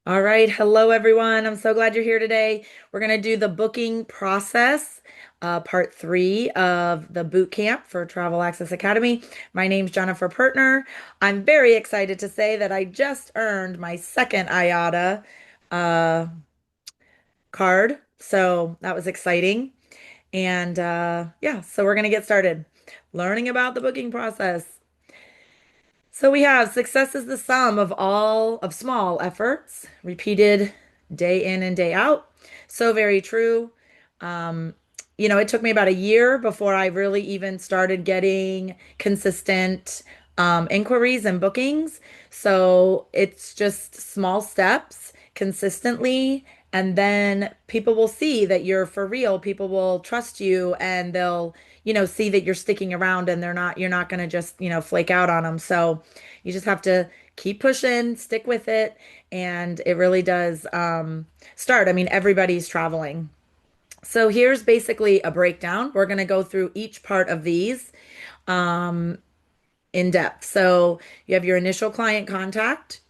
All right. Hello, everyone. I'm so glad you're here today. We're going to do the booking process, part three of the boot camp for Travel Access Academy. My name's Jennifer Pertner. I'm very excited to say that I just earned my second IATA uh, card. So that was exciting. And yeah, so we're going to get started learning about the booking process. So we have success is the sum of all of small efforts repeated day in and day out. So very true. Um, it took me about a year before I really even started getting consistent inquiries and bookings. So it's just small steps consistently, and then people will see that you're for real. People will trust you, and they'll see that you're sticking around, and you're not going to just flake out on them. So you just have to keep pushing, stick with it, and it really does start. I mean, everybody's traveling. So here's basically a breakdown. We're going to go through each part of these um, in depth. So you have your initial client contact.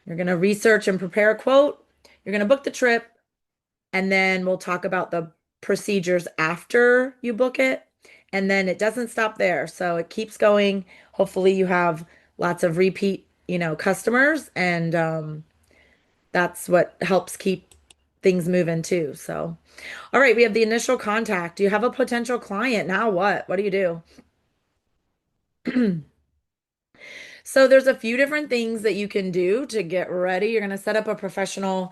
You're going to research and prepare a quote. You're going to book the trip, and then we'll talk about the procedures after you book it. And then it doesn't stop there. So it keeps going. Hopefully you have lots of repeat, customers, and that's what helps keep things moving too. So, all right, we have the initial contact. Do you have a potential client? Now what? What do you do? So there's a few different things that you can do to get ready. You're going to set up a professional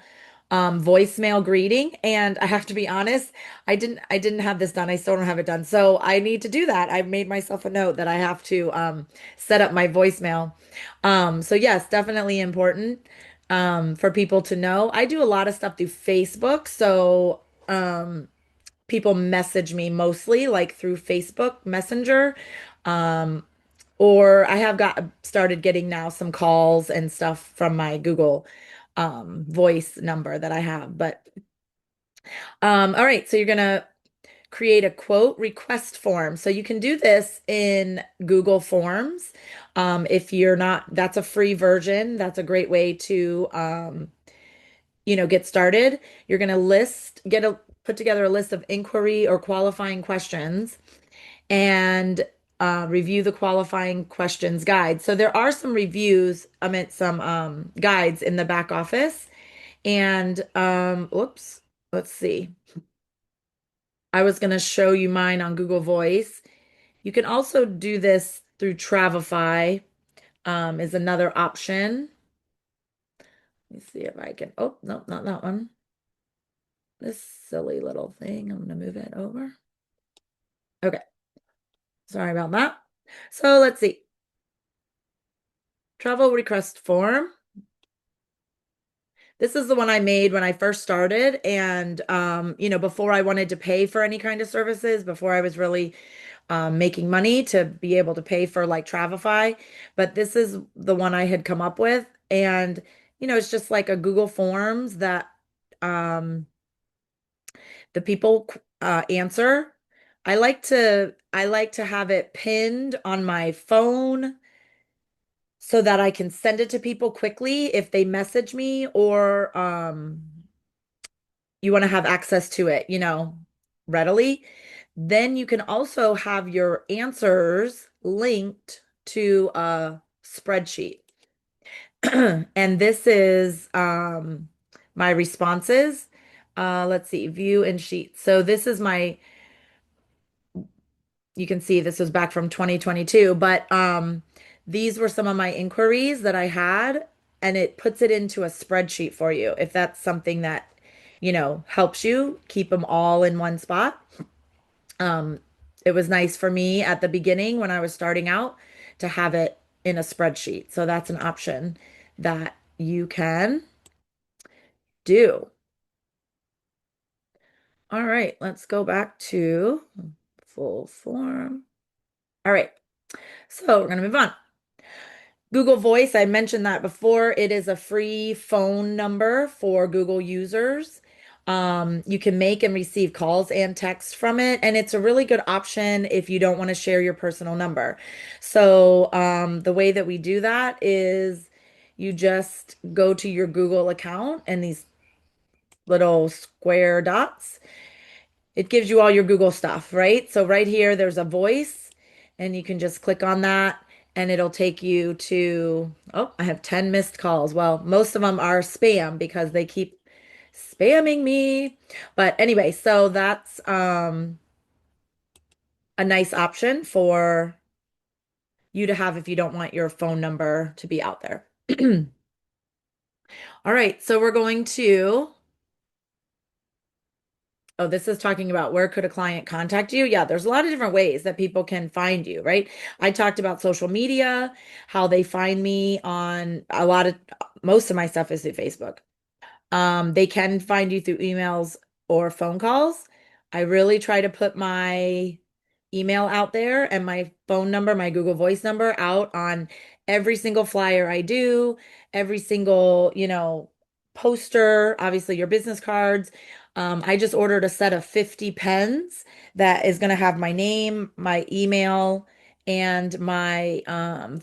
voicemail greeting, and I have to be honest, I didn't have this done. I still don't have it done. So I need to do that. I've made myself a note that I have to set up my voicemail. So yes, definitely important for people to know. I do a lot of stuff through Facebook, so people message me mostly like through Facebook Messenger. Um, or I have got started getting now some calls and stuff from my Google voice number that I have. But all right, so you're gonna create a quote request form. So you can do this in Google Forms. If you're not, that's a free version. That's a great way to get started. You're gonna put together a list of inquiry or qualifying questions and review the qualifying questions guide. So there are some reviews, I meant some guides in the back office. And whoops, let's see. I was going to show you mine on Google Voice. You can also do this through Travify, is another option. Let me see if I can. Oh, no, not that one. This silly little thing. I'm going to move it over. Okay, sorry about that. So let's see. Travel request form. This is the one I made when I first started. And, before I wanted to pay for any kind of services, before I was really making money to be able to pay for like Travify. But this is the one I had come up with. And, it's just like a Google Forms that um, the people answer. I like to have it pinned on my phone so that I can send it to people quickly if they message me, or you want to have access to it, readily. Then you can also have your answers linked to a spreadsheet. And this is my responses. Let's see, view and sheet. So this is you can see this was back from 2022, but these were some of my inquiries that I had, and it puts it into a spreadsheet for you if that's something that, helps you keep them all in one spot. Um, it was nice for me at the beginning when I was starting out to have it in a spreadsheet. So that's an option that you can do. All right, let's go back to full form. All right, so we're going to move on. Google Voice, I mentioned that before. It is a free phone number for Google users. You can make and receive calls and texts from it, and it's a really good option if you don't want to share your personal number. So, the way that we do that is you just go to your Google account and these little square dots, it gives you all your Google stuff, right? So right here, there's a voice, and you can just click on that, and it'll take you to, oh, I have 10 missed calls. Well, most of them are spam because they keep spamming me. But anyway, so that's a nice option for you to have if you don't want your phone number to be out there. All right, so we're going to, oh, this is talking about where could a client contact you? Yeah, there's a lot of different ways that people can find you, right? I talked about social media, how they find me on most of my stuff is through Facebook. They can find you through emails or phone calls. I really try to put my email out there and my phone number, my Google Voice number out on every single flyer I do, every single, poster, obviously your business cards. I just ordered a set of 50 pens that is going to have my name, my email, and my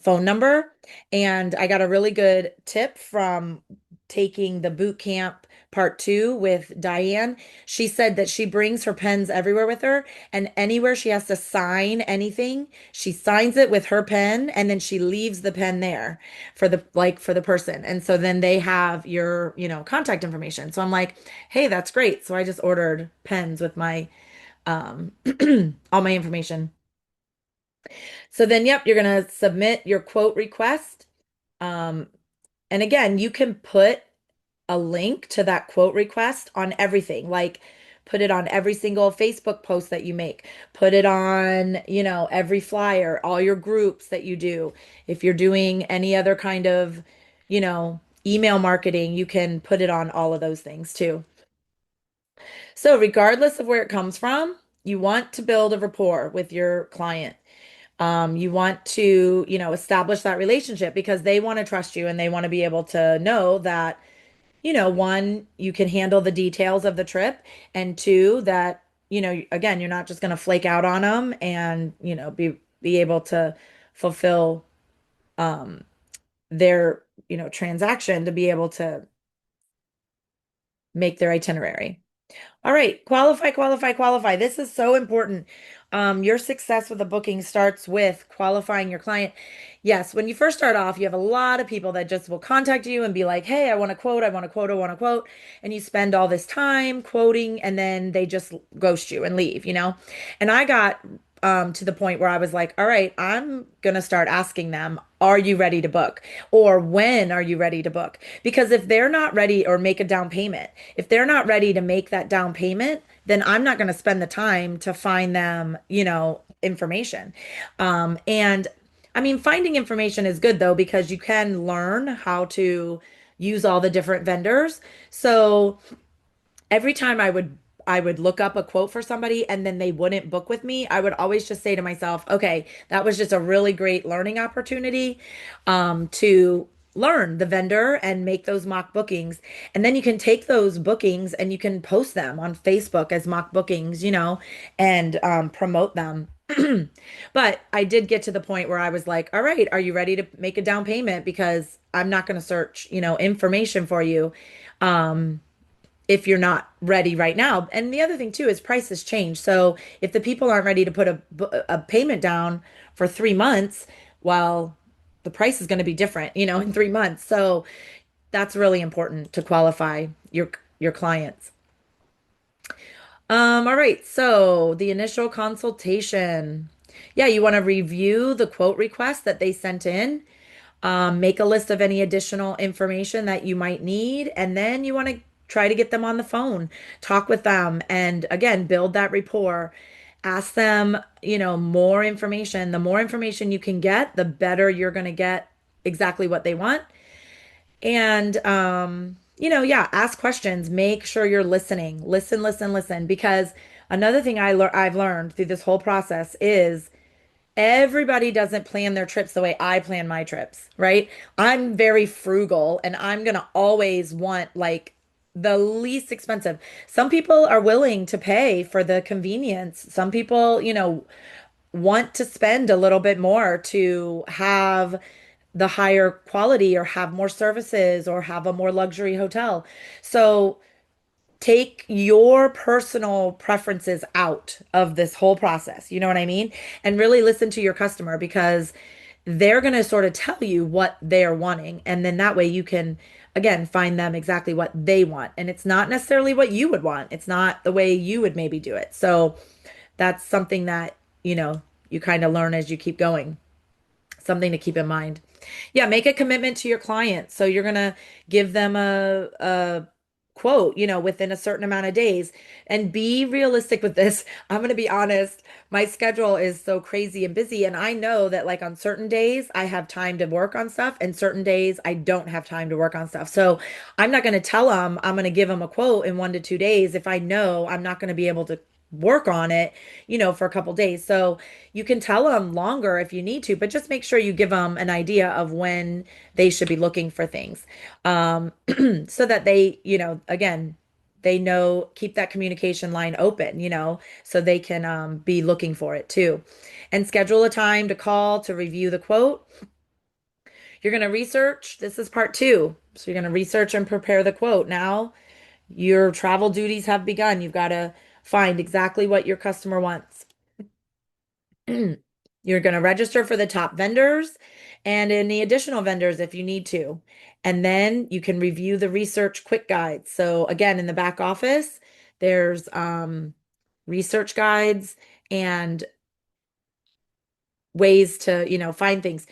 phone number. And I got a really good tip from taking the boot camp part two with Diane. She said that she brings her pens everywhere with her, and anywhere she has to sign anything, she signs it with her pen, and then she leaves the pen there for the person. And so then they have your, contact information. So I'm like, hey, that's great. So I just ordered pens with my um all my information. So then, yep, you're gonna submit your quote request. Um, and again, you can put a link to that quote request on everything. Like put it on every single Facebook post that you make. Put it on, every flyer, all your groups that you do. If you're doing any other kind of, email marketing, you can put it on all of those things too. So regardless of where it comes from, you want to build a rapport with your client. You want to, establish that relationship because they want to trust you and they want to be able to know that one, you can handle the details of the trip, and two, that, again, you're not just going to flake out on them and, be able to fulfill their, transaction to be able to make their itinerary. All right, qualify, qualify, qualify. This is so important. Your success with a booking starts with qualifying your client. Yes, when you first start off, you have a lot of people that just will contact you and be like, hey, I want a quote, I want a quote, I want a quote. And you spend all this time quoting and then they just ghost you and leave, And I got to the point where I was like, all right, I'm gonna start asking them, are you ready to book? Or when are you ready to book? Because if they're not ready or make a down payment, if they're not ready to make that down payment, then I'm not going to spend the time to find them, information. And I mean, finding information is good though, because you can learn how to use all the different vendors. So every time I would look up a quote for somebody and then they wouldn't book with me, I would always just say to myself, okay, that was just a really great learning opportunity to learn the vendor and make those mock bookings. And then you can take those bookings and you can post them on Facebook as mock bookings, and promote them. But I did get to the point where I was like, all right, are you ready to make a down payment? Because I'm not going to search, information for you. Um, if you're not ready right now. And the other thing too is prices change. So if the people aren't ready to put a payment down for 3 months, well, the price is going to be different, in 3 months. So that's really important to qualify your clients. All right. So the initial consultation. Yeah, you want to review the quote request that they sent in. Make a list of any additional information that you might need, and then you want to try to get them on the phone, talk with them, and again, build that rapport. Ask them, more information. The more information you can get, the better you're going to get exactly what they want. And, yeah, ask questions. Make sure you're listening. Listen, listen, listen. Because another thing I've learned through this whole process is everybody doesn't plan their trips the way I plan my trips, right? I'm very frugal and I'm going to always want like the least expensive. Some people are willing to pay for the convenience. Some people, want to spend a little bit more to have the higher quality or have more services or have a more luxury hotel. So take your personal preferences out of this whole process. You know what I mean? And really listen to your customer because they're going to sort of tell you what they're wanting. And then that way you can, again, find them exactly what they want. And it's not necessarily what you would want, it's not the way you would maybe do it. So that's something that, you kind of learn as you keep going, something to keep in mind. Yeah, make a commitment to your client. So you're gonna give them a quote, within a certain amount of days and be realistic with this. I'm gonna be honest, my schedule is so crazy and busy, and I know that like on certain days I have time to work on stuff and certain days I don't have time to work on stuff. So I'm not gonna tell them I'm gonna give them a quote in 1 to 2 days if I know I'm not gonna be able to work on it, for a couple days. So you can tell them longer if you need to, but just make sure you give them an idea of when they should be looking for things. Um, so that they, again, they know, keep that communication line open, so they can be looking for it too. And schedule a time to call to review the quote. You're going to research. This is part two. So you're going to research and prepare the quote. Now your travel duties have begun. You've got to find exactly what your customer wants. You're going to register for the top vendors and any additional vendors if you need to. And then you can review the research quick guides. So again, in the back office, there's research guides and ways to, find things.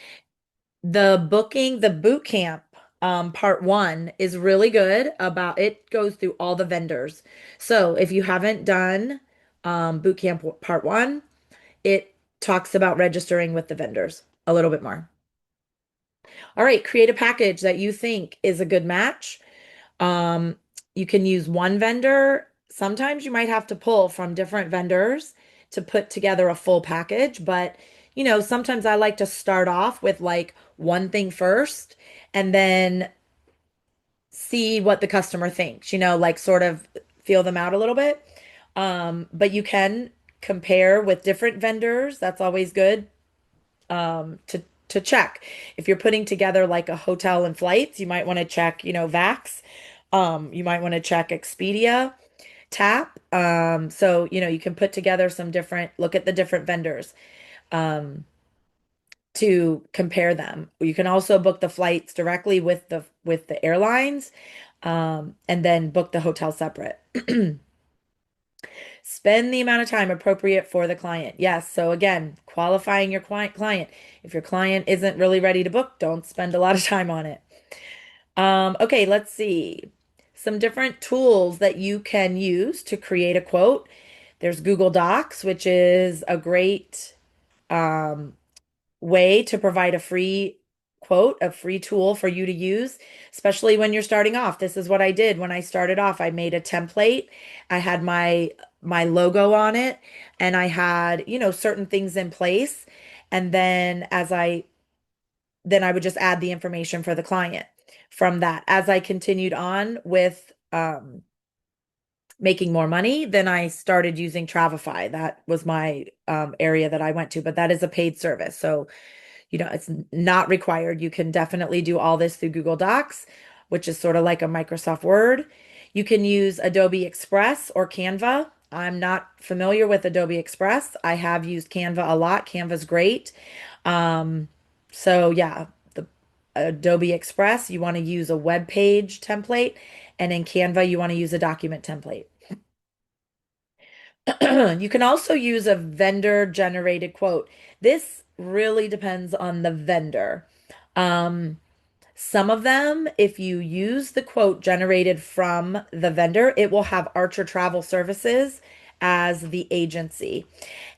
The boot camp, part one is really good about it goes through all the vendors. So if you haven't done boot camp part one, it talks about registering with the vendors a little bit more. All right, create a package that you think is a good match. Um, you can use one vendor. Sometimes you might have to pull from different vendors to put together a full package, but sometimes I like to start off with like one thing first and then see what the customer thinks, like sort of feel them out a little bit. But you can compare with different vendors. That's always good to check. If you're putting together like a hotel and flights, you might want to check, Vax. You might want to check Expedia, Tap. So, you can put together look at the different vendors to compare them. You can also book the flights directly with the airlines, and then book the hotel separate. Spend the amount of time appropriate for the client. Yes. So again, qualifying your client. If your client isn't really ready to book, don't spend a lot of time on it. Okay, let's see. Some different tools that you can use to create a quote. There's Google Docs, which is a great way to provide a free quote, a free tool for you to use, especially when you're starting off. This is what I did when I started off. I made a template. I had my logo on it and I had, certain things in place. And then I would just add the information for the client from that. As I continued on with making more money, then I started using Travefy. That was my area that I went to, but that is a paid service. So it's not required. You can definitely do all this through Google Docs, which is sort of like a Microsoft Word. You can use Adobe Express or Canva. I'm not familiar with Adobe Express. I have used Canva a lot. Canva's great. Um, so yeah, the Adobe Express, you want to use a web page template, and in Canva, you want to use a document template. You can also use a vendor generated quote. This really depends on the vendor. Um, some of them, if you use the quote generated from the vendor, it will have Archer Travel Services as the agency.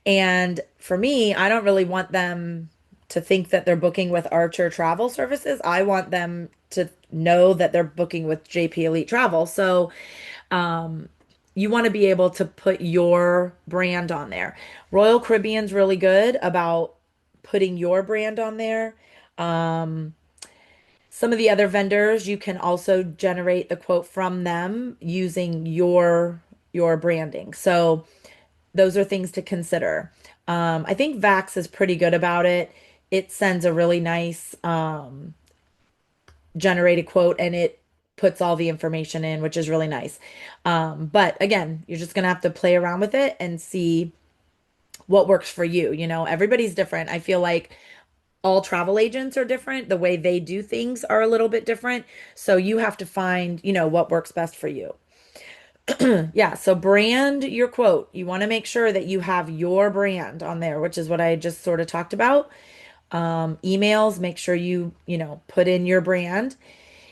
And for me, I don't really want them to think that they're booking with Archer Travel Services. I want them to know that they're booking with JP Elite Travel. So, um, you want to be able to put your brand on there. Royal Caribbean's really good about putting your brand on there. Um, some of the other vendors, you can also generate the quote from them using your branding. So those are things to consider. I think Vax is pretty good about it. it sends a really nice generated quote and it puts all the information in, which is really nice. But again, you're just gonna have to play around with it and see what works for you. You know, everybody's different. I feel like all travel agents are different. The way they do things are a little bit different. So you have to find, what works best for you. Yeah, so brand your quote. You want to make sure that you have your brand on there, which is what I just sort of talked about. Emails, make sure you put in your brand.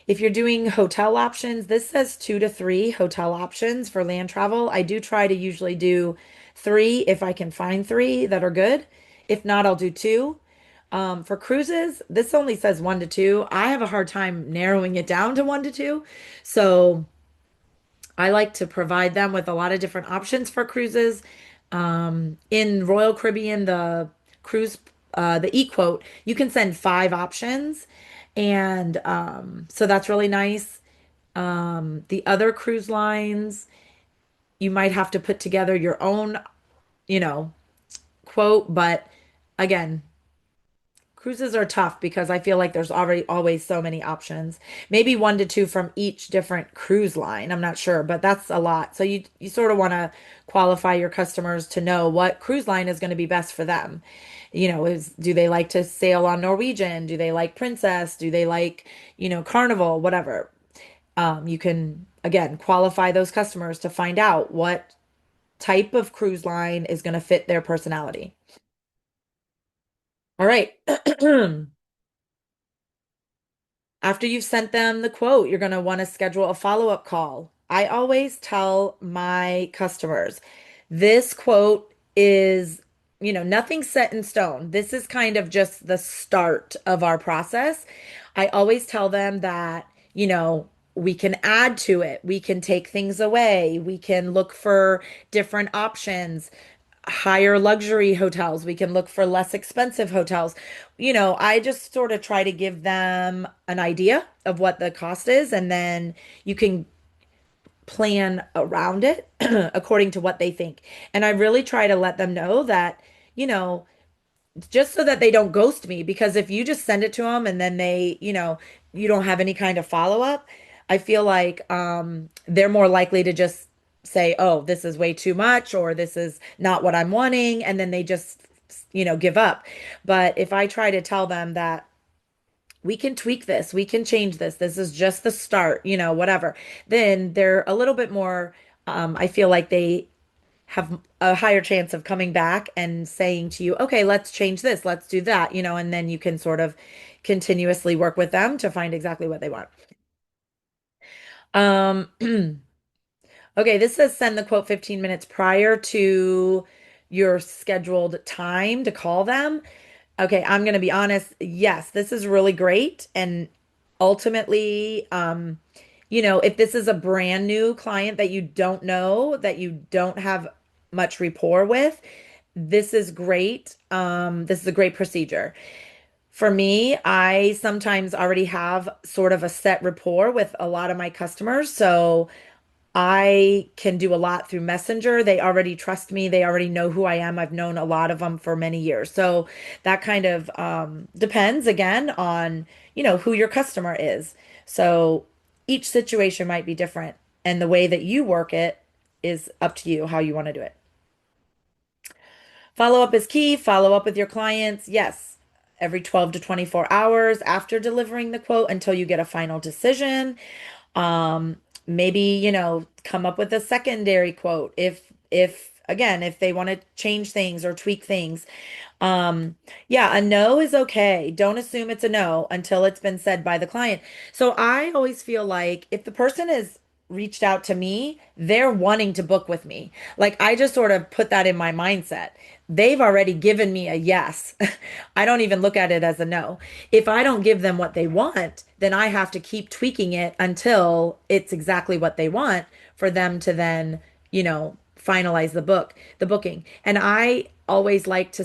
If you're doing hotel options, this says 2 to 3 hotel options for land travel. I do try to usually do 3 if I can find 3 that are good. If not, I'll do 2. For cruises, this only says 1 to 2. I have a hard time narrowing it down to 1 to 2. So I like to provide them with a lot of different options for cruises. In Royal Caribbean, the e-quote, you can send 5 options. And so that's really nice. The other cruise lines, you might have to put together your own, you know, quote. But again, cruises are tough because I feel like there's already always so many options. Maybe 1 to 2 from each different cruise line. I'm not sure, but that's a lot. So you sort of want to qualify your customers to know what cruise line is going to be best for them. Do they like to sail on Norwegian? Do they like Princess? Do they like, Carnival, whatever. You can again qualify those customers to find out what type of cruise line is going to fit their personality. All right. After you've sent them the quote, you're going to want to schedule a follow-up call. I always tell my customers this quote is, nothing set in stone. This is kind of just the start of our process. I always tell them that, we can add to it. We can take things away. We can look for different options, higher luxury hotels. We can look for less expensive hotels. I just sort of try to give them an idea of what the cost is, and then you can plan around it according to what they think. And I really try to let them know that, you know, just so that they don't ghost me, because if you just send it to them and then you don't have any kind of follow-up, I feel like they're more likely to just say, "Oh, this is way too much," or "This is not what I'm wanting," and then they just give up. But if I try to tell them that we can tweak this, we can change this, this is just the start, whatever, then they're a little bit more, I feel like they have a higher chance of coming back and saying to you, okay, let's change this, let's do that, and then you can sort of continuously work with them to find exactly what they want. Um, okay, this says send the quote 15 minutes prior to your scheduled time to call them. Okay, I'm going to be honest. Yes, this is really great. And ultimately, if this is a brand new client that you don't know, that you don't have much rapport with, this is great. This is a great procedure. For me, I sometimes already have sort of a set rapport with a lot of my customers. So I can do a lot through Messenger. They already trust me. They already know who I am. I've known a lot of them for many years. So that kind of depends again on, who your customer is. So each situation might be different. And the way that you work it is up to you how you want to do it. Follow up is key. Follow up with your clients. Yes, every 12 to 24 hours after delivering the quote until you get a final decision. Maybe, come up with a secondary quote if again, if they want to change things or tweak things. Yeah, a no is okay. Don't assume it's a no until it's been said by the client. So I always feel like if the person has reached out to me, they're wanting to book with me. Like I just sort of put that in my mindset. They've already given me a yes. I don't even look at it as a no. If I don't give them what they want, then I have to keep tweaking it until it's exactly what they want for them to then, finalize the booking. And I always like to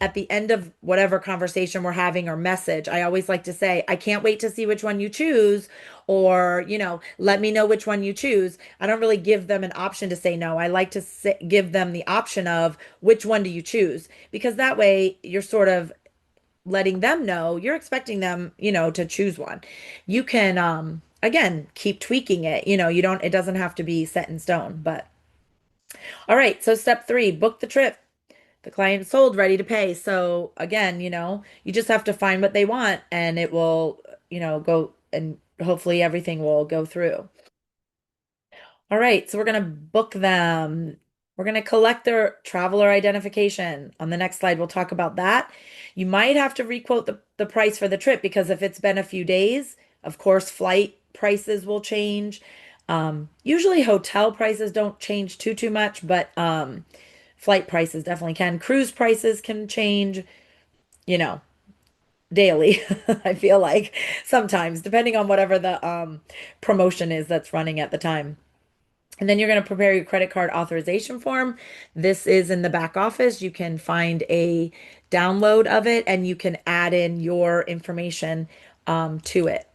at the end of whatever conversation we're having or message, I always like to say, I can't wait to see which one you choose, or, let me know which one you choose. I don't really give them an option to say no. I like to give them the option of which one do you choose, because that way you're sort of letting them know you're expecting them, to choose one. You can, again, keep tweaking it. You don't, it doesn't have to be set in stone, but all right. So step three, book the trip. The client sold, ready to pay. So again, you just have to find what they want and it will, go, and hopefully everything will go through. All right, so we're going to book them. We're going to collect their traveler identification. On the next slide, we'll talk about that. You might have to requote the price for the trip because if it's been a few days, of course, flight prices will change. Usually hotel prices don't change too much, but flight prices definitely can. Cruise prices can change, you know, daily, I feel like sometimes, depending on whatever the promotion is that's running at the time. And then you're going to prepare your credit card authorization form. This is in the back office. You can find a download of it and you can add in your information to it.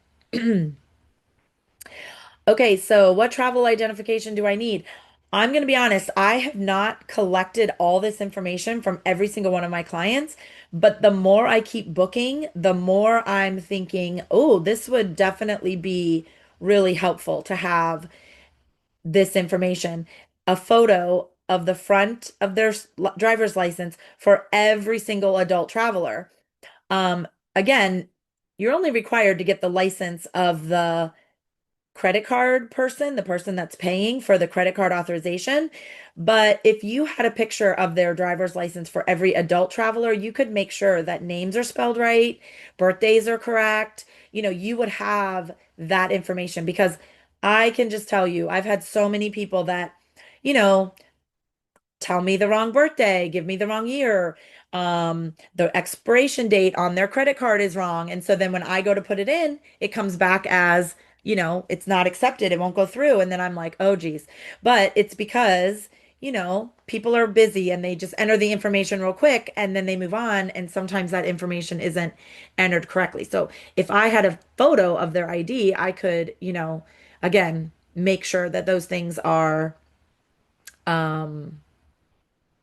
Okay, so what travel identification do I need? I'm going to be honest, I have not collected all this information from every single one of my clients, but the more I keep booking, the more I'm thinking, oh, this would definitely be really helpful to have this information, a photo of the front of their driver's license for every single adult traveler. Um, Again, you're only required to get the license of the credit card person, the person that's paying for the credit card authorization. But if you had a picture of their driver's license for every adult traveler, you could make sure that names are spelled right, birthdays are correct. You would have that information because I can just tell you, I've had so many people that, you know, tell me the wrong birthday, give me the wrong year. The expiration date on their credit card is wrong. And so then when I go to put it in, it comes back as, it's not accepted. It won't go through. And then I'm like, oh, geez. But it's because, people are busy and they just enter the information real quick and then they move on. And sometimes that information isn't entered correctly. So if I had a photo of their ID, I could, again, make sure that those things are um,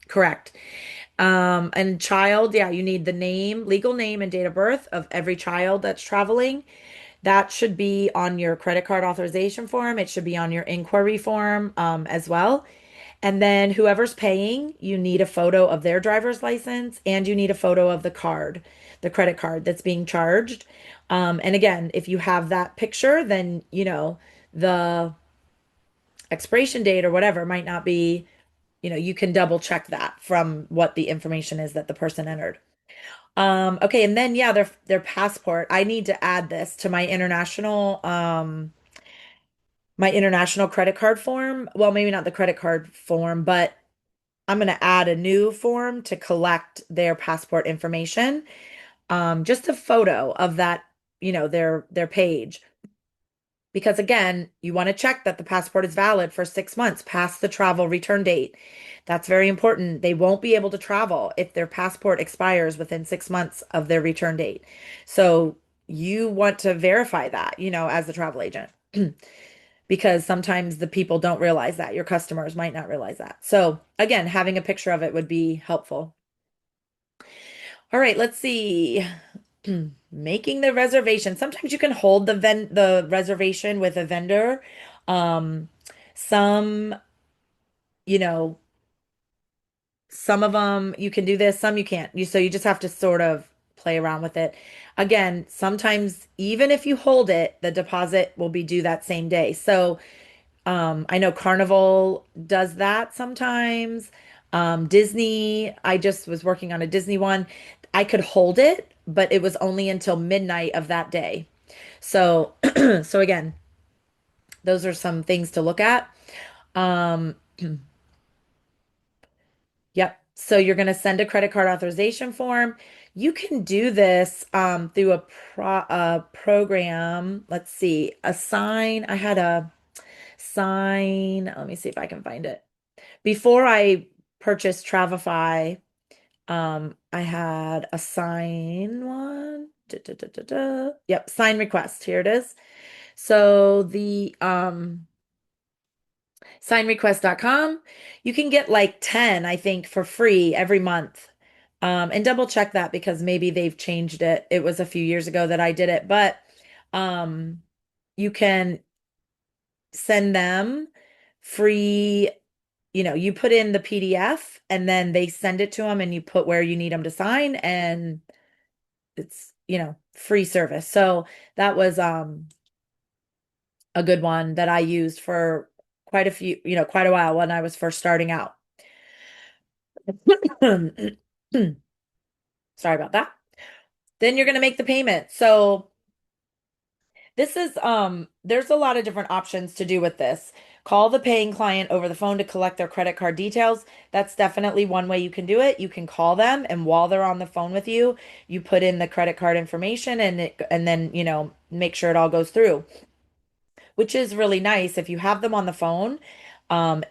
correct. And child, yeah, you need the name, legal name, and date of birth of every child that's traveling. That should be on your credit card authorization form. It should be on your inquiry form, as well. And then whoever's paying, you need a photo of their driver's license and you need a photo of the card, the credit card that's being charged. And again, if you have that picture, then, the expiration date or whatever might not be, you can double check that from what the information is that the person entered. Okay, and then yeah, their passport. I need to add this to my international credit card form. Well, maybe not the credit card form, but I'm going to add a new form to collect their passport information. Just a photo of that, their page. Because again, you want to check that the passport is valid for 6 months past the travel return date. That's very important. They won't be able to travel if their passport expires within 6 months of their return date. So you want to verify that, as the travel agent, because sometimes the people don't realize that. Your customers might not realize that. So again, having a picture of it would be helpful. All right, let's see. Making the reservation. Sometimes you can hold the reservation with a vendor. Um, some, you know, some of them you can do this, some you can't. So you just have to sort of play around with it. Again, sometimes even if you hold it, the deposit will be due that same day. So I know Carnival does that sometimes. Disney, I just was working on a Disney one. I could hold it, but it was only until midnight of that day. So, so again, those are some things to look at. Um, yep. So you're going to send a credit card authorization form. You can do this through a program. Let's see, a sign. I had a sign. Let me see if I can find it. Before I purchased Travify, I had a sign one. Yep, sign request. Here it is. So the signrequest.com, you can get like 10, I think, for free every month. And double check that because maybe they've changed it. It was a few years ago that I did it, but um you can send them free, you put in the PDF and then they send it to them and you put where you need them to sign and it's, free service. So that was a good one that I used for quite a while when I was first starting out. Sorry about that. Then you're going to make the payment. So this is there's a lot of different options to do with this. Call the paying client over the phone to collect their credit card details. That's definitely one way you can do it. You can call them and while they're on the phone with you, you put in the credit card information and then, make sure it all goes through, which is really nice if you have them on the phone,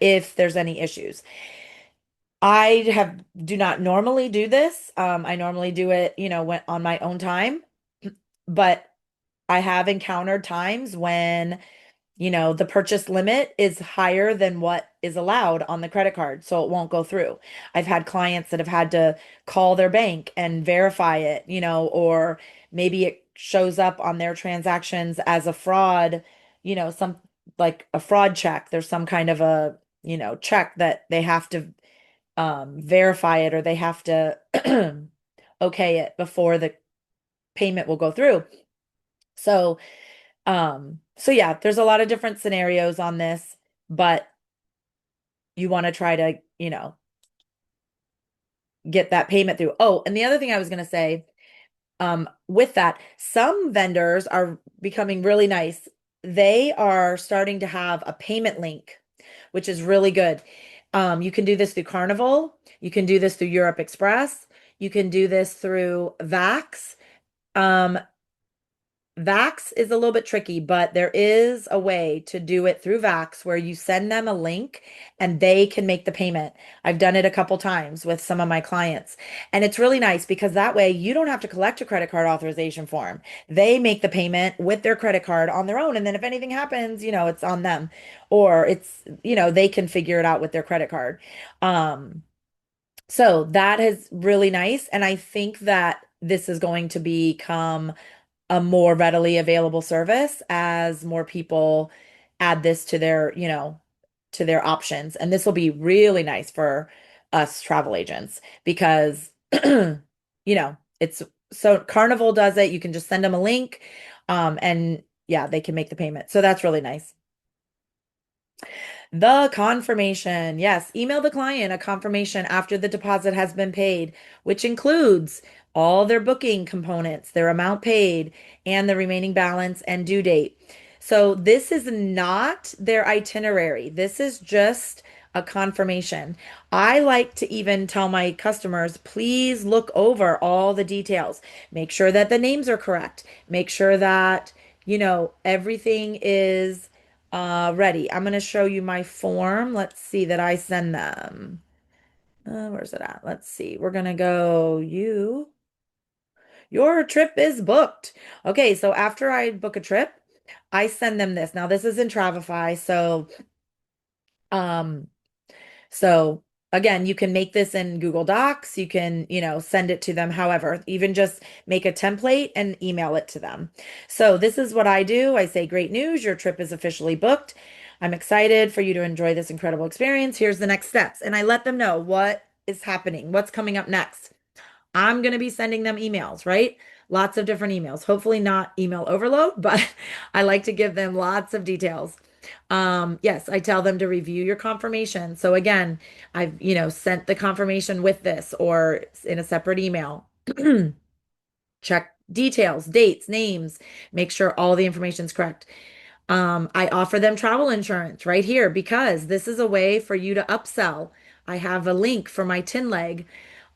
if there's any issues. I have do not normally do this. I normally do it, when on my own time, but I have encountered times when, the purchase limit is higher than what is allowed on the credit card, so it won't go through. I've had clients that have had to call their bank and verify it, or maybe it shows up on their transactions as a fraud, some like a fraud check. There's some kind of a, check that they have to verify it or they have to okay it before the payment will go through. So yeah, there's a lot of different scenarios on this, but you want to try to, get that payment through. Oh, and the other thing I was going to say, with that, some vendors are becoming really nice. They are starting to have a payment link, which is really good. You can do this through Carnival. You can do this through Europe Express. You can do this through Vax. Um, Vax is a little bit tricky, but there is a way to do it through Vax where you send them a link and they can make the payment. I've done it a couple times with some of my clients. And it's really nice because that way you don't have to collect a credit card authorization form. They make the payment with their credit card on their own. And then if anything happens, it's on them. Or it's, they can figure it out with their credit card. So that is really nice. And I think that this is going to become a more readily available service as more people add this to their, to their options. And this will be really nice for us travel agents because, it's so Carnival does it. You can just send them a link, and yeah, they can make the payment. So that's really nice. The confirmation. Yes, email the client a confirmation after the deposit has been paid, which includes all their booking components, their amount paid, and the remaining balance and due date. So this is not their itinerary. This is just a confirmation. I like to even tell my customers, please look over all the details. Make sure that the names are correct. Make sure that, everything is ready. I'm going to show you my form. Let's see that I send them. Where's it at? Let's see. We're going to go, your trip is booked. Okay, so after I book a trip, I send them this. Now this is in Travefy, um, so again, you can make this in Google Docs. You can, send it to them. However, even just make a template and email it to them. So this is what I do. I say, great news, your trip is officially booked. I'm excited for you to enjoy this incredible experience. Here's the next steps. And I let them know what is happening, what's coming up next. I'm going to be sending them emails, right? Lots of different emails. Hopefully not email overload, but I like to give them lots of details. Yes, I tell them to review your confirmation. So again, I've, sent the confirmation with this or in a separate email. Check details, dates, names, make sure all the information is correct. I offer them travel insurance right here because this is a way for you to upsell. I have a link for my tin leg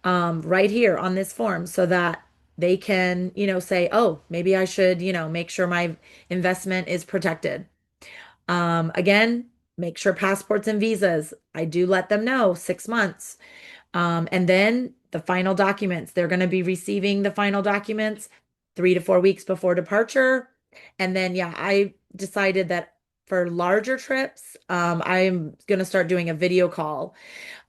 right here on this form so that they can, say, oh, maybe I should, make sure my investment is protected. Again, make sure passports and visas. I do let them know 6 months. And then the final documents, they're going to be receiving the final documents 3 to 4 weeks before departure. And then, yeah, I decided that for larger trips, I'm going to start doing a video call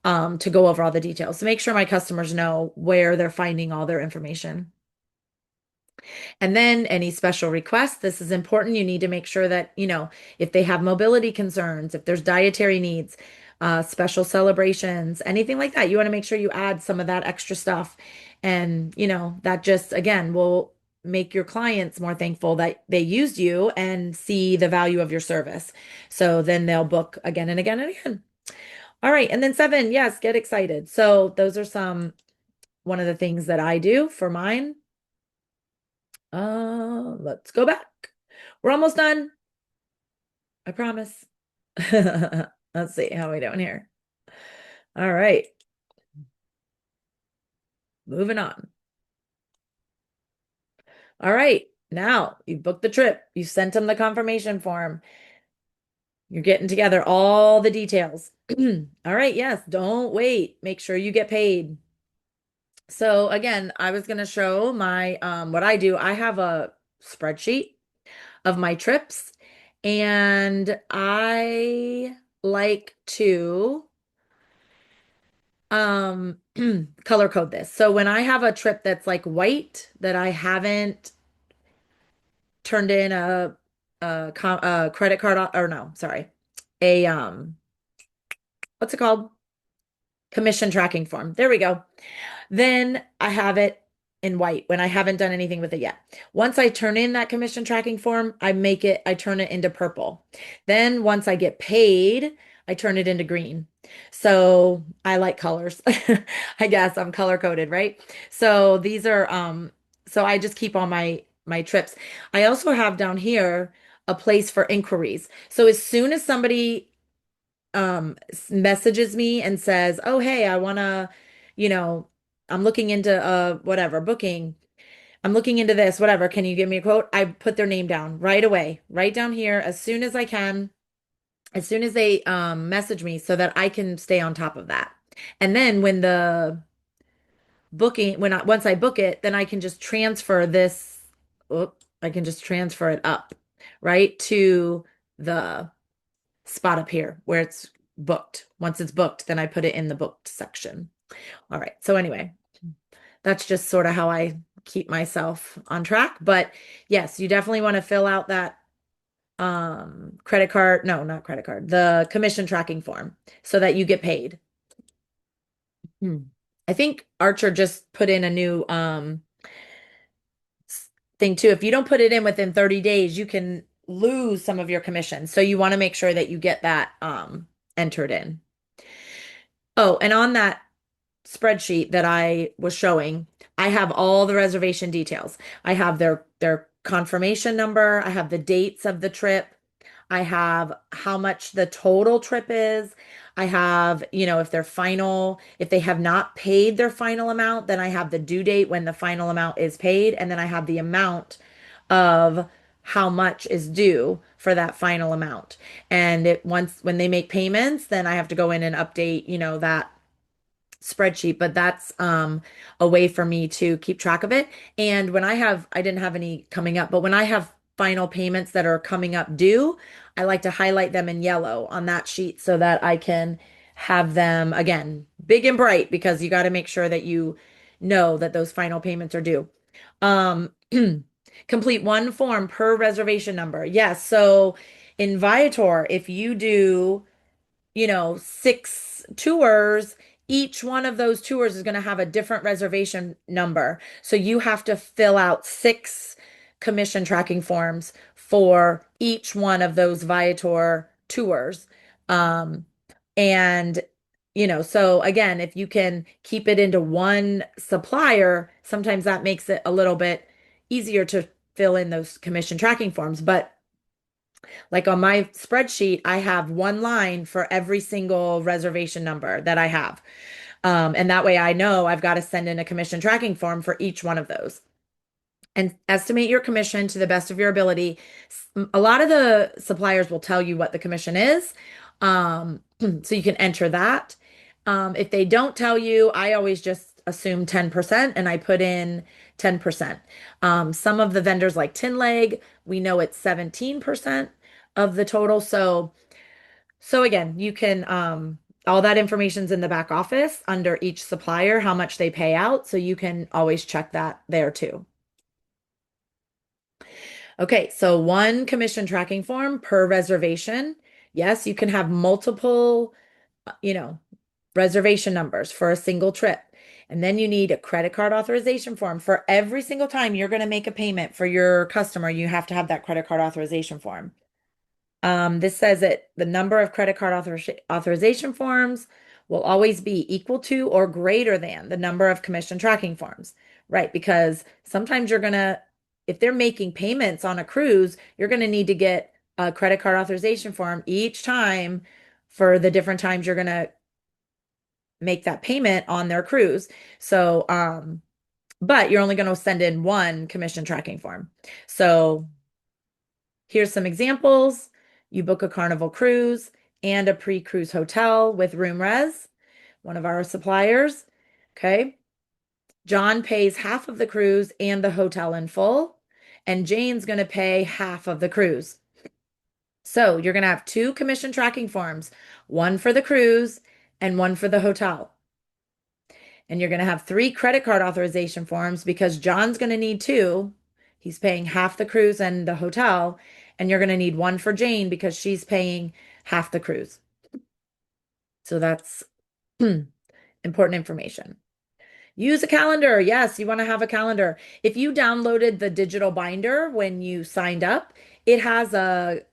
to go over all the details to make sure my customers know where they're finding all their information. And then any special requests, this is important. You need to make sure that, if they have mobility concerns, if there's dietary needs, special celebrations, anything like that, you want to make sure you add some of that extra stuff. And, that just, again, will make your clients more thankful that they used you and see the value of your service. So then they'll book again and again and again. All right. And then seven, yes, get excited. So those are one of the things that I do for mine. Let's go back. We're almost done. I promise. Let's see how we doing here. All right. Moving on. All right. Now you booked the trip. You sent them the confirmation form. You're getting together all the details. All right. Yes. Don't wait. Make sure you get paid. So again, I was going to show my, what I do. I have a spreadsheet of my trips, and I like to um color code this. So when I have a trip that's like white that I haven't turned in a credit card or no, sorry. A what's it called? Commission tracking form. There we go. Then I have it in white when I haven't done anything with it yet. Once I turn in that commission tracking form, I turn it into purple. Then once I get paid, I turn it into green. So I like colors. I guess I'm color coded, right? So these are so I just keep all my trips. I also have down here a place for inquiries. So as soon as somebody messages me and says, "Oh, hey, I want to, you know, I'm looking into whatever booking. I'm looking into this, whatever. Can you give me a quote?" I put their name down right away, right down here as soon as I can, as soon as they message me so that I can stay on top of that. And then when the booking when I once I book it, then I can just transfer this, I can just transfer it up, right, to the spot up here where it's booked. Once it's booked, then I put it in the booked section. All right. So anyway, that's just sort of how I keep myself on track. But yes, you definitely want to fill out that credit card, no, not credit card, the commission tracking form so that you get paid. Hmm. I think Archer just put in a new thing too. If you don't put it in within 30 days, you can lose some of your commission. So you want to make sure that you get that entered in. Oh, and on that spreadsheet that I was showing, I have all the reservation details. I have their confirmation number, I have the dates of the trip, I have how much the total trip is. I have, if they have not paid their final amount, then I have the due date when the final amount is paid, and then I have the amount of how much is due for that final amount. And when they make payments, then I have to go in and update, that spreadsheet, but that's a way for me to keep track of it. And I didn't have any coming up, but when I have final payments that are coming up due, I like to highlight them in yellow on that sheet so that I can have them again big and bright, because you got to make sure that you know that those final payments are due. Um, complete one form per reservation number. Yes. So in Viator, if you do 6 tours, each one of those tours is going to have a different reservation number. So you have to fill out 6 commission tracking forms for each one of those Viator tours. Um, and, so again, if you can keep it into one supplier, sometimes that makes it a little bit easier to fill in those commission tracking forms. But like on my spreadsheet, I have one line for every single reservation number that I have. And that way I know I've got to send in a commission tracking form for each one of those. And estimate your commission to the best of your ability. A lot of the suppliers will tell you what the commission is. So you can enter that. If they don't tell you, I always just assume 10% and I put in 10%. Some of the vendors like Tin Leg, we know it's 17% of the total. So again, you can all that information's in the back office under each supplier, how much they pay out. So you can always check that there too. Okay, so one commission tracking form per reservation. Yes, you can have multiple, you know, reservation numbers for a single trip. And then you need a credit card authorization form for every single time you're going to make a payment for your customer. You have to have that credit card authorization form. This says that the number of credit card authorization forms will always be equal to or greater than the number of commission tracking forms, right? Because sometimes if they're making payments on a cruise, you're going to need to get a credit card authorization form each time for the different times you're going to make that payment on their cruise. So, but you're only going to send in one commission tracking form. So here's some examples. You book a Carnival cruise and a pre-cruise hotel with Room Res, one of our suppliers. Okay. John pays half of the cruise and the hotel in full, and Jane's going to pay half of the cruise. So you're going to have two commission tracking forms, one for the cruise and one for the hotel. And you're going to have three credit card authorization forms because John's going to need two. He's paying half the cruise and the hotel. And you're going to need one for Jane because she's paying half the cruise. So that's important information. Use a calendar. Yes, you want to have a calendar. If you downloaded the digital binder when you signed up, it has a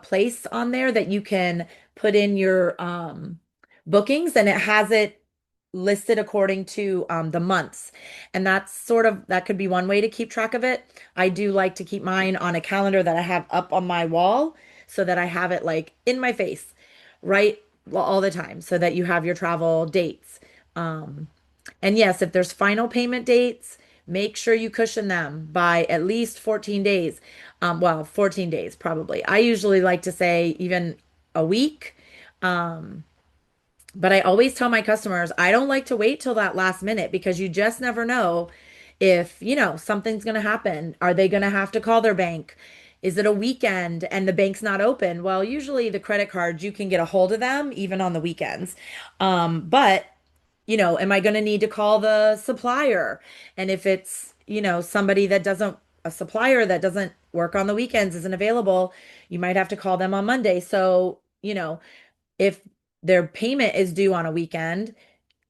place on there that you can put in your bookings and it has it listed according to the months. And that could be one way to keep track of it. I do like to keep mine on a calendar that I have up on my wall so that I have it like in my face, right? All the time so that you have your travel dates. Um, and yes, if there's final payment dates, make sure you cushion them by at least 14 days. Well, 14 days probably. I usually like to say even a week. Um, but I always tell my customers, I don't like to wait till that last minute because you just never know if, something's going to happen. Are they going to have to call their bank? Is it a weekend and the bank's not open? Well, usually the credit cards, you can get a hold of them even on the weekends. But am I going to need to call the supplier? And if it's, somebody a supplier that doesn't work on the weekends isn't available, you might have to call them on Monday. So, if their payment is due on a weekend,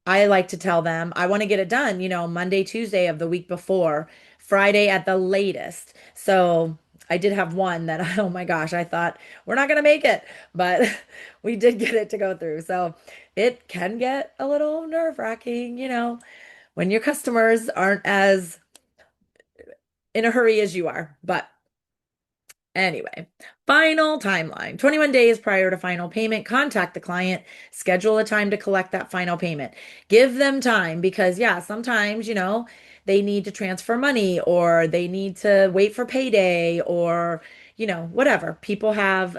I like to tell them I want to get it done, Monday, Tuesday of the week before, Friday at the latest. So I did have one that, oh my gosh, I thought we're not going to make it, but we did get it to go through. So it can get a little nerve-wracking, when your customers aren't as in a hurry as you are. But anyway, final timeline. 21 days prior to final payment, contact the client, schedule a time to collect that final payment. Give them time because, yeah, sometimes, they need to transfer money or they need to wait for payday or, whatever. People have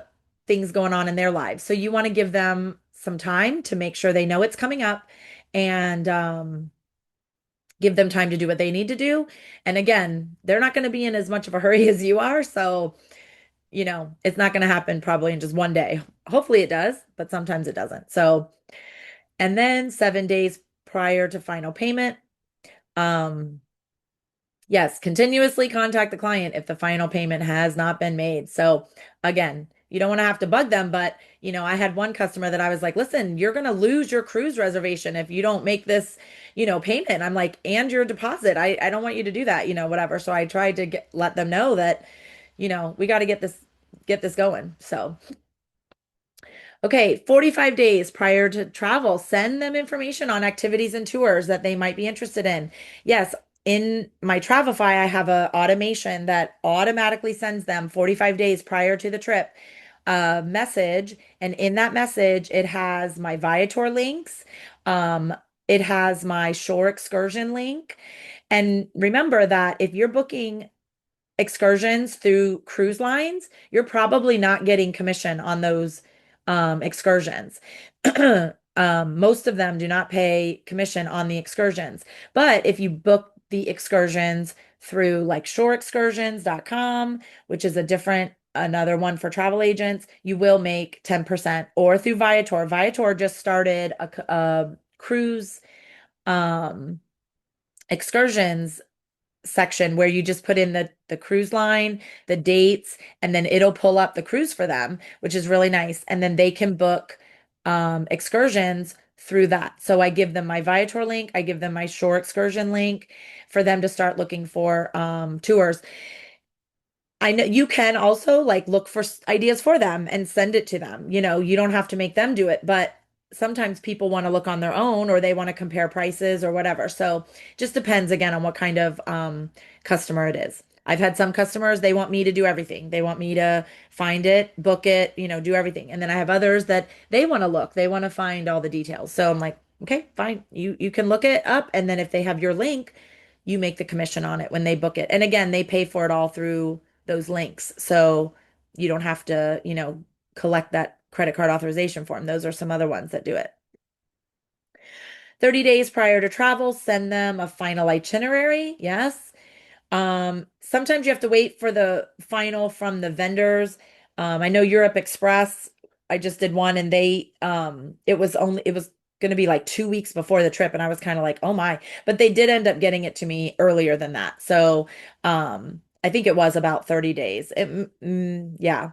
things going on in their lives. So you want to give them some time to make sure they know it's coming up and, give them time to do what they need to do. And again, they're not going to be in as much of a hurry as you are. So, it's not going to happen probably in just one day. Hopefully it does, but sometimes it doesn't. So, and then 7 days prior to final payment, um, yes, continuously contact the client if the final payment has not been made. So again, you don't want to have to bug them, but I had one customer that I was like, listen, you're going to lose your cruise reservation if you don't make this, payment. I'm like, and your deposit. I don't want you to do that, whatever. So I tried to let them know that, we got to get this going. So okay, 45 days prior to travel, send them information on activities and tours that they might be interested in. Yes, in my Travelify, I have a automation that automatically sends them 45 days prior to the trip a message, and in that message, it has my Viator links, um, it has my shore excursion link. And remember that if you're booking excursions through cruise lines, you're probably not getting commission on those excursions. Most of them do not pay commission on the excursions. But if you book the excursions through like shoreexcursions.com, which is another one for travel agents, you will make 10%, or through Viator. Viator just started a cruise um, excursions section where you just put in the cruise line, the dates, and then it'll pull up the cruise for them, which is really nice. And then they can book excursions through that. So I give them my Viator link, I give them my Shore excursion link for them to start looking for tours. I know you can also like look for ideas for them and send it to them. You don't have to make them do it, but sometimes people want to look on their own or they want to compare prices or whatever. So just depends again on what kind of customer it is. I've had some customers, they want me to do everything. They want me to find it, book it, do everything. And then I have others that they want to look, they want to find all the details. So I'm like, okay, fine. You can look it up, and then if they have your link, you make the commission on it when they book it. And again, they pay for it all through those links. So you don't have to, collect that credit card authorization form. Those are some other ones that do it. 30 days prior to travel, send them a final itinerary. Yes. Sometimes you have to wait for the final from the vendors. I know Europe Express, I just did one, and it was going to be like 2 weeks before the trip. And I was kind of like, oh my, but they did end up getting it to me earlier than that. So, I think it was about 30 days. Yeah,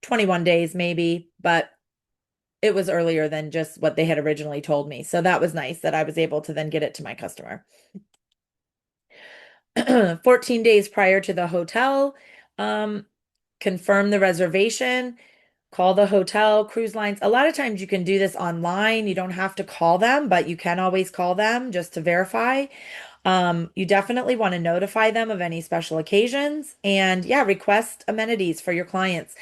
21 days maybe, but it was earlier than just what they had originally told me. So that was nice that I was able to then get it to my customer. 14 days prior to the hotel, um, confirm the reservation, call the hotel, cruise lines. A lot of times you can do this online. You don't have to call them, but you can always call them just to verify. You definitely want to notify them of any special occasions, and yeah, request amenities for your clients.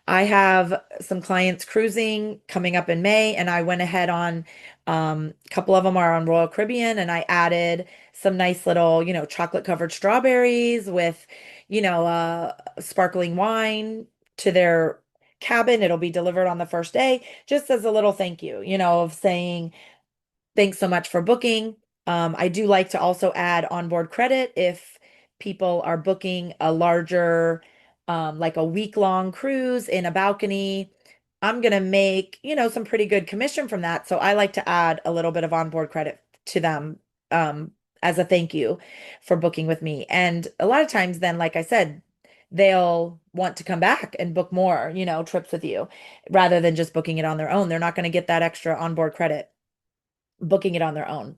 I have some clients cruising coming up in May, and I went ahead on a couple of them are on Royal Caribbean, and I added some nice little, chocolate covered strawberries with, sparkling wine to their cabin. It'll be delivered on the first day, just as a little thank you, of saying, thanks so much for booking. I do like to also add onboard credit if people are booking a larger, like a week-long cruise in a balcony. I'm gonna make, some pretty good commission from that. So I like to add a little bit of onboard credit to them, um, as a thank you for booking with me. And a lot of times then, like I said, they'll want to come back and book more, trips with you rather than just booking it on their own. They're not going to get that extra onboard credit booking it on their own.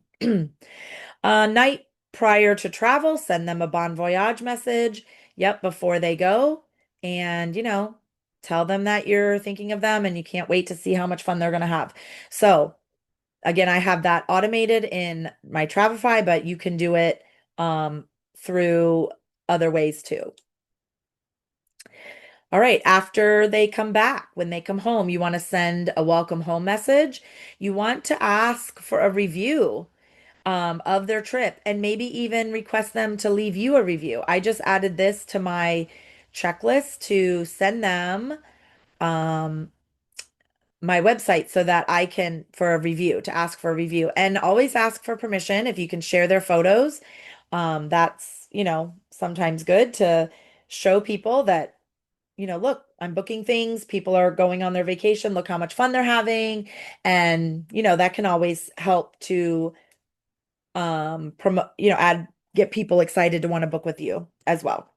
Night prior to travel, send them a bon voyage message. Yep, before they go. And, tell them that you're thinking of them and you can't wait to see how much fun they're going to have. So, again, I have that automated in my Travefy, but you can do it through other ways too. All right, after they come back, when they come home, you want to send a welcome home message. You want to ask for a review of their trip, and maybe even request them to leave you a review. I just added this to my checklist to send them um, my website so that I can, for a review, to ask for a review, and always ask for permission if you can share their photos. That's, sometimes good to show people that, look, I'm booking things. People are going on their vacation. Look how much fun they're having. And, that can always help to promote, get people excited to want to book with you as well.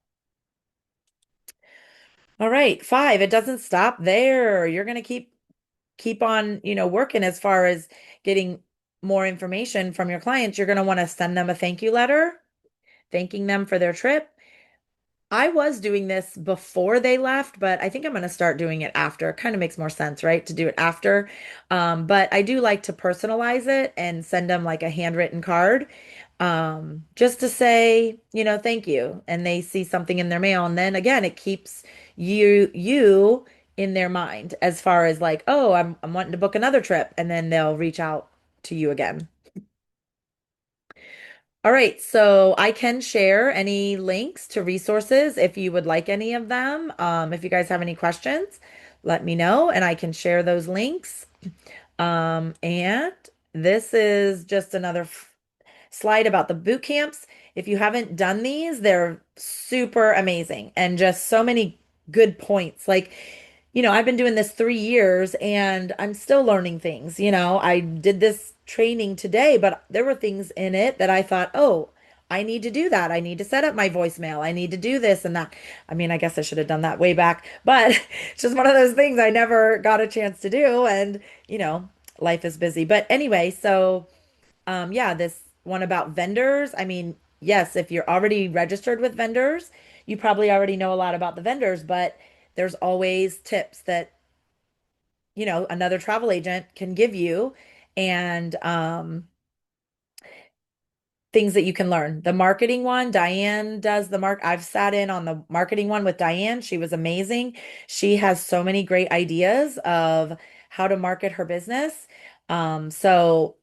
All right, 5, it doesn't stop there. You're going to keep on, working as far as getting more information from your clients. You're going to want to send them a thank you letter, thanking them for their trip. I was doing this before they left, but I think I'm going to start doing it after. It kind of makes more sense, right? To do it after. But I do like to personalize it and send them like a handwritten card, just to say, thank you. And they see something in their mail. And then again, it keeps you in their mind as far as like, oh, I'm wanting to book another trip. And then they'll reach out to you again. All right, so I can share any links to resources if you would like any of them. If you guys have any questions, let me know and I can share those links. And this is just another slide about the boot camps. If you haven't done these, they're super amazing and just so many good points. Like, I've been doing this 3 years and I'm still learning things. I did this training today, but there were things in it that I thought, oh, I need to do that. I need to set up my voicemail. I need to do this and that. I mean, I guess I should have done that way back, but it's just one of those things I never got a chance to do. And, you know, life is busy. But anyway, so yeah, this one about vendors. I mean, yes, if you're already registered with vendors, you probably already know a lot about the vendors, but there's always tips that, another travel agent can give you. And things that you can learn. The marketing one, Diane does the I've sat in on the marketing one with Diane. She was amazing. She has so many great ideas of how to market her business. So,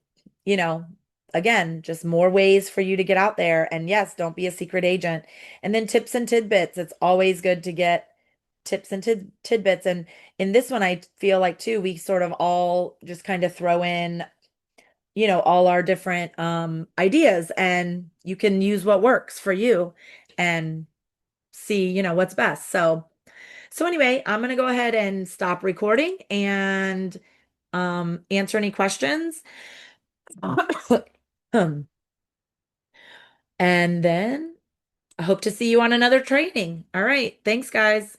you know, again, just more ways for you to get out there. And yes, don't be a secret agent. And then tips and tidbits. It's always good to get tips and tidbits. And in this one, I feel like too, we sort of all just kind of throw in all our different ideas and you can use what works for you and see, what's best. So anyway, I'm going to go ahead and stop recording and answer any questions. Um, and then I hope to see you on another training. All right. Thanks, guys.